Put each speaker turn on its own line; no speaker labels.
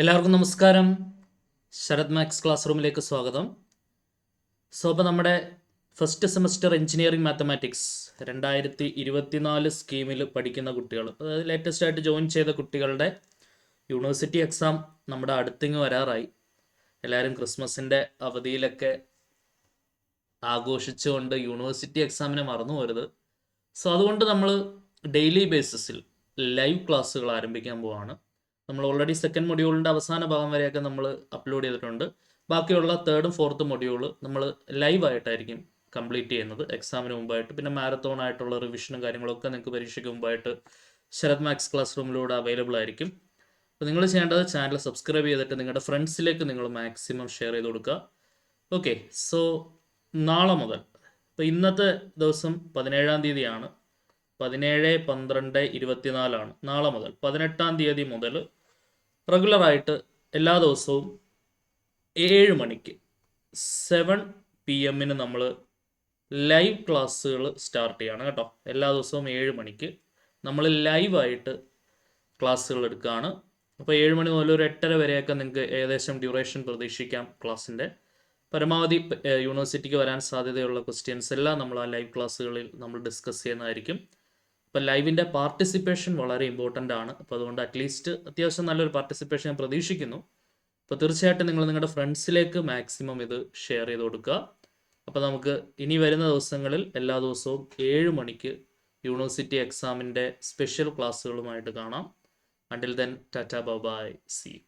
എല്ലാവർക്കും നമസ്കാരം. Sarath maths class റൂമിലേക്ക് സ്വാഗതം. അപ്പോൾ നമ്മുടെ ഫസ്റ്റ് സെമസ്റ്റർ എഞ്ചിനീയറിംഗ് മാത്തമാറ്റിക്സ് 2024 സ്കീമിൽ പഠിക്കുന്ന കുട്ടികൾ, അതായത് ലേറ്റസ്റ്റ് ആയിട്ട് ജോയിൻ ചെയ്ത കുട്ടികളുടെ യൂണിവേഴ്സിറ്റി എക്സാം നമ്മുടെ അടുത്തിങ്ങ് വരാറായി. എല്ലാവരും ക്രിസ്മസിൻ്റെ അവധിയിലൊക്കെ ആഘോഷിച്ചുകൊണ്ട് യൂണിവേഴ്സിറ്റി എക്സാമിനെ മറന്നു പോരുത്. അതുകൊണ്ട് നമ്മൾ ഡെയിലി ബേസിസിൽ ലൈവ് ക്ലാസ്സുകൾ ആരംഭിക്കാൻ പോവാണ്. നമ്മൾ ഓൾറെഡി സെക്കൻഡ് മൊഡ്യൂളിൻ്റെ അവസാന ഭാഗം വരെയൊക്കെ നമ്മൾ അപ്ലോഡ് ചെയ്തിട്ടുണ്ട്. ബാക്കിയുള്ള തേർഡും ഫോർത്തും മൊഡ്യൂൾ നമ്മൾ ലൈവായിട്ടായിരിക്കും കംപ്ലീറ്റ് ചെയ്യുന്നത് എക്സാമിന് മുമ്പായിട്ട്. പിന്നെ മാരത്തോൺ ആയിട്ടുള്ള റിവിഷനും കാര്യങ്ങളൊക്കെ നിങ്ങൾക്ക് പരീക്ഷയ്ക്ക് മുമ്പായിട്ട് ശരത് മാത്സ് ക്ലാസ് റൂമിലൂടെ അവൈലബിൾ ആയിരിക്കും. അപ്പോൾ നിങ്ങൾ ചെയ്യേണ്ടത് ചാനൽ സബ്സ്ക്രൈബ് ചെയ്തിട്ട് നിങ്ങളുടെ ഫ്രണ്ട്സിലേക്ക് നിങ്ങൾ മാക്സിമം ഷെയർ ചെയ്ത് കൊടുക്കുക. ഓക്കെ, നാളെ മുതൽ, ഇപ്പോൾ ഇന്നത്തെ ദിവസം 17-ാം തീയതിയാണ്, 17-12-24 നാളെ മുതൽ 18-ാം തീയതി മുതൽ റെഗുലറായിട്ട് എല്ലാ ദിവസവും 7 മണിക്ക് 7 PM നമ്മൾ ലൈവ് ക്ലാസ്സുകൾ സ്റ്റാർട്ട് ചെയ്യാണ് കേട്ടോ. എല്ലാ ദിവസവും 7 മണിക്ക് നമ്മൾ ലൈവായിട്ട് ക്ലാസ്സുകൾ എടുക്കുകയാണ്. അപ്പോൾ 7 മണി മുതൽ ഒരു 8:30 വരെയൊക്കെ നിങ്ങൾക്ക് ഏകദേശം ഡ്യൂറേഷൻ പ്രതീക്ഷിക്കാം. ക്ലാസ്സിൻ്റെ പരമാവധി യൂണിവേഴ്സിറ്റിക്ക് വരാൻ സാധ്യതയുള്ള ക്വസ്റ്റ്യൻസ് എല്ലാം നമ്മൾ ആ ലൈവ് ക്ലാസ്സുകളിൽ നമ്മൾ ഡിസ്കസ് ചെയ്യുന്നതായിരിക്കും. അപ്പോൾ ലൈവിൻ്റെ പാർട്ടിസിപ്പേഷൻ വളരെ ഇമ്പോർട്ടൻ്റ് ആണ്. അപ്പോൾ അതുകൊണ്ട് അറ്റ്ലീസ്റ്റ് അത്യാവശ്യം നല്ലൊരു പാർട്ടിസിപ്പേഷൻ ഞാൻ പ്രതീക്ഷിക്കുന്നു. അപ്പോൾ തീർച്ചയായിട്ടും നിങ്ങൾ നിങ്ങളുടെ ഫ്രണ്ട്സിലേക്ക് മാക്സിമം ഇത് ഷെയർ ചെയ്ത് കൊടുക്കുക. അപ്പോൾ നമുക്ക് ഇനി വരുന്ന ദിവസങ്ങളിൽ എല്ലാ ദിവസവും 7 മണിക്ക് യൂണിവേഴ്സിറ്റി എക്സാമിൻ്റെ സ്പെഷ്യൽ ക്ലാസ്സുകളുമായിട്ട് കാണാം. Until then, tata bye, see U.